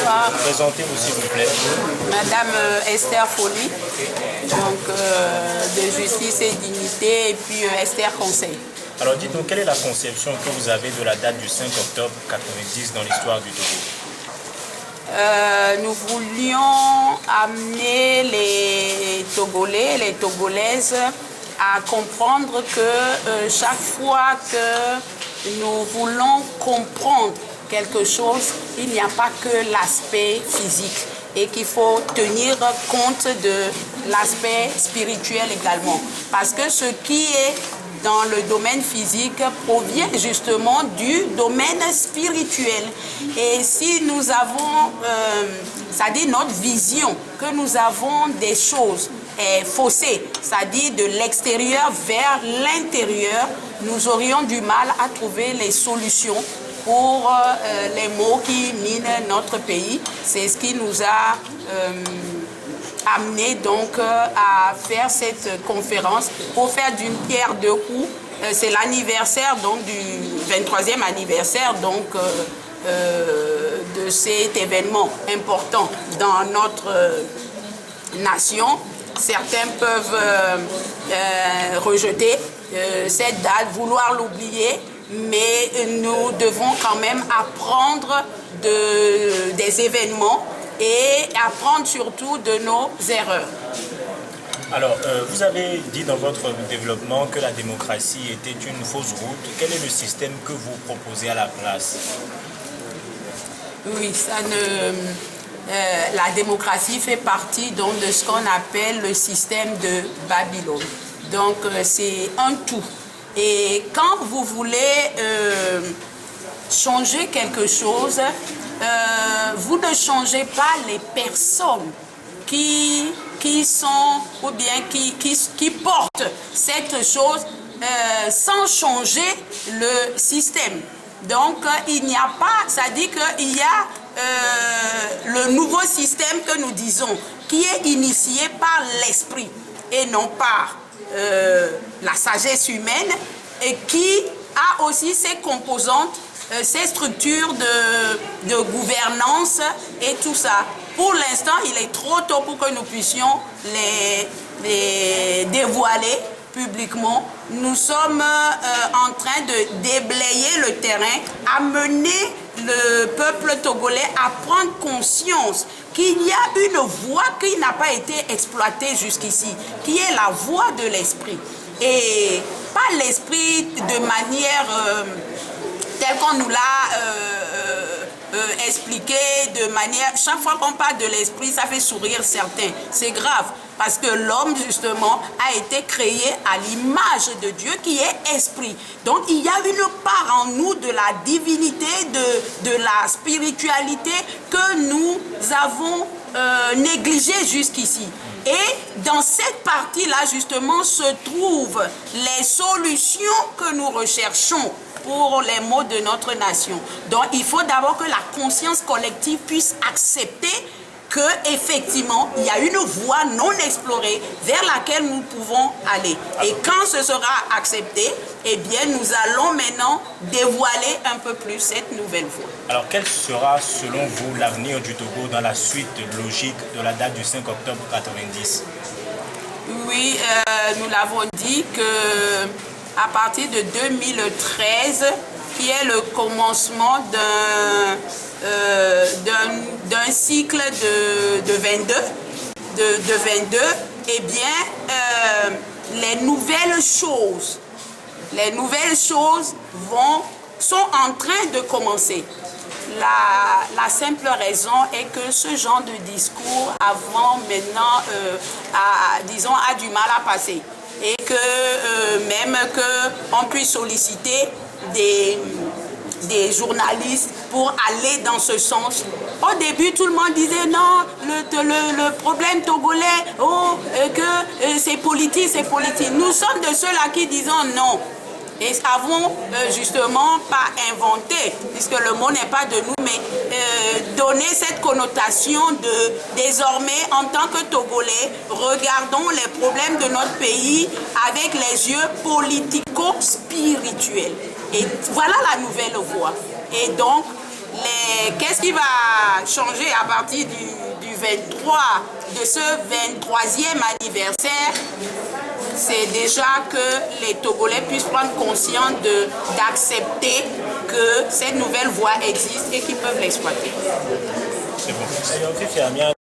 Bonsoir. Présentez-vous s'il vous plaît. Madame Esther Folly, donc de Justice et Dignité, et puis Esther Conseil. Alors dites-nous, quelle est la conception que vous avez de la date du 5 octobre 90 dans l'histoire du Togo? Nous voulions amener les Togolais, les Togolaises à comprendre que chaque fois que nous voulons comprendre quelque chose, il n'y a pas que l'aspect physique et qu'il faut tenir compte de l'aspect spirituel également. Parce que ce qui est dans le domaine physique provient justement du domaine spirituel. Et si nous avons, c'est-à-dire notre vision, que nous avons des choses faussées, c'est-à-dire de l'extérieur vers l'intérieur, nous aurions du mal à trouver les solutions pour les maux qui minent notre pays. C'est ce qui nous a amené donc à faire cette conférence pour faire d'une pierre deux coups. C'est l'anniversaire donc du 23e anniversaire donc de cet événement important dans notre nation. Certains peuvent rejeter cette date, vouloir l'oublier, mais nous devons quand même apprendre des événements et apprendre surtout de nos erreurs. Alors, vous avez dit dans votre développement que la démocratie était une fausse route. Quel est le système que vous proposez à la place? Oui, la démocratie fait partie donc, de ce qu'on appelle le système de Babylone. Donc, c'est un tout. Et quand vous voulez changer quelque chose, vous ne changez pas les personnes qui sont ou bien qui portent cette chose sans changer le système. Donc il n'y a pas, ça dit qu'il y a le nouveau système que nous disons qui est initié par l'esprit et non par la sagesse humaine et qui a aussi ses composantes, ces structures de gouvernance et tout ça. Pour l'instant, il est trop tôt pour que nous puissions les dévoiler publiquement. Nous sommes en train de déblayer le terrain, amener le peuple togolais à prendre conscience qu'il y a une voie qui n'a pas été exploitée jusqu'ici, qui est la voie de l'esprit. Et pas l'esprit de manière telle qu'on nous l'a expliqué, de manière... Chaque fois qu'on parle de l'esprit, ça fait sourire certains. C'est grave, parce que l'homme, justement, a été créé à l'image de Dieu qui est esprit. Donc, il y a une part en nous de la divinité, de la spiritualité que nous avons négligée jusqu'ici. Et dans cette partie-là, justement, se trouvent les solutions que nous recherchons pour les maux de notre nation. Donc, il faut d'abord que la conscience collective puisse accepter qu'effectivement, il y a une voie non explorée vers laquelle nous pouvons aller. Et quand ce sera accepté, eh bien, nous allons maintenant dévoiler un peu plus cette nouvelle voie. Alors, quel sera, selon vous, l'avenir du Togo dans la suite logique de la date du 5 octobre 90? Oui, nous l'avons dit que à partir de 2013, qui est le commencement d'un cycle de 22, eh bien, les nouvelles choses sont en train de commencer. La simple raison est que ce genre de discours avant, maintenant, disons, a du mal à passer. Et que même qu'on puisse solliciter des journalistes pour aller dans ce sens. Au début, tout le monde disait non, le problème togolais, que c'est politique, c'est politique. Nous sommes de ceux-là qui disons non. Et avons justement pas inventé, puisque le mot n'est pas de nous, mais donner cette connotation de désormais en tant que Togolais, regardons les problèmes de notre pays avec les yeux politico-spirituels. Et voilà la nouvelle voie. Et donc, qu'est-ce qui va changer à partir du 23, de ce 23e anniversaire? C'est déjà que les Togolais puissent prendre conscience d'accepter que cette nouvelle voie existe et qu'ils peuvent l'exploiter. C'est bon.